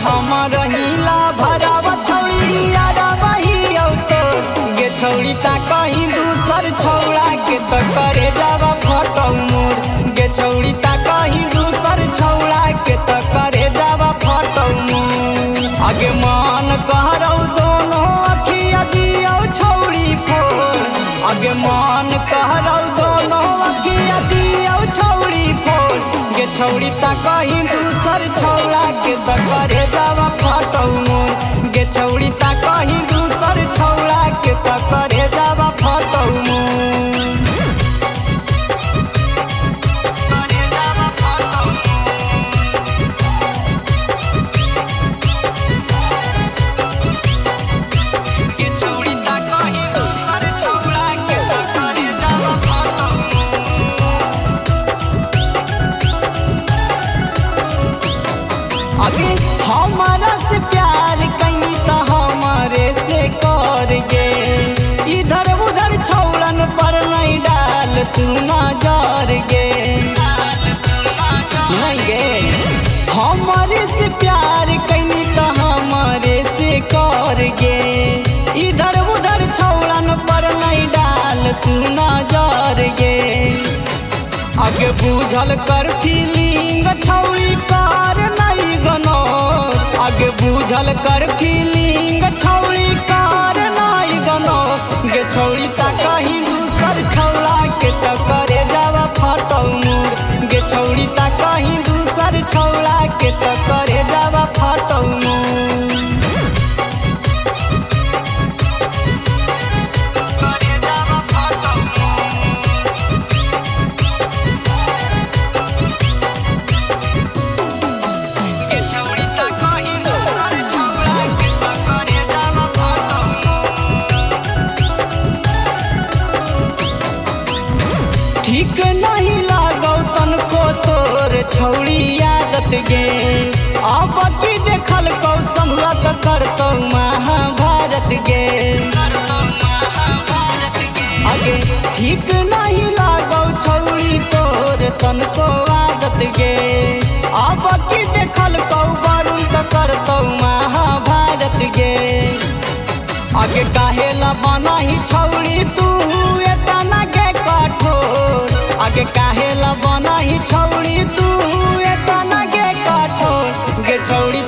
हमर हिला भरावा छौड़ी यारा बही तो गे छौड़ी ता कहीं दूसर छौड़ा के तो करे जावा फटौ मोर गे छौड़ी ता कहीं दूसर छौड़ा के तो करे जावा फटौ मोर आगे मान कहरौ दोनों अखिया दियो छौड़ी फोर आगे मान कहरौ दोनों अखिया दियो छौड़ी फोर गे छौड़ी ता कहीं दूसर छौड़ा के तो करे जावा फटौ मोर गे छौड़ी ता कहीं दूसर छौड़ा के तो करे जावा फटौ मोर अगे हमारा से प्यार कहीं तो हमारे से कर गे इधर उधर छौड़न पर नहीं डाल तू नजर गे नहीं गे हमारे से प्यार कहीं तो हमारे से कर गे इधर उधर छौड़न पर नहीं डाल तू नजर गे आगे बुझल कर फीलिंग छौड़ी कार नहीं गनो आगे बुझल कर फीलिंग छौड़ी कार नहीं गनो गे छौड़ी ता कहीं दूसर छौड़ा के तो करे जावा फटौ मोर गे छौड़ी ता कहीं दूसर छौड़ा के तो करे जावा फटौ मोर ठीक नहीं लागौ तनको तोर छौड़ी आदत गे अब की देखल कौ संगत करतौ महाभारत गे आगे ठीक नहीं लागौ छौड़ी तोर तनको आदत गे अब की देखल कौ वरुण करतौ महाभारत गे आगे काहेला बनाही छौड़ी तू एतना गे कठोर आगे काहेला बनाही छौड़ी तू एतना गे कठोर गे छौड़ी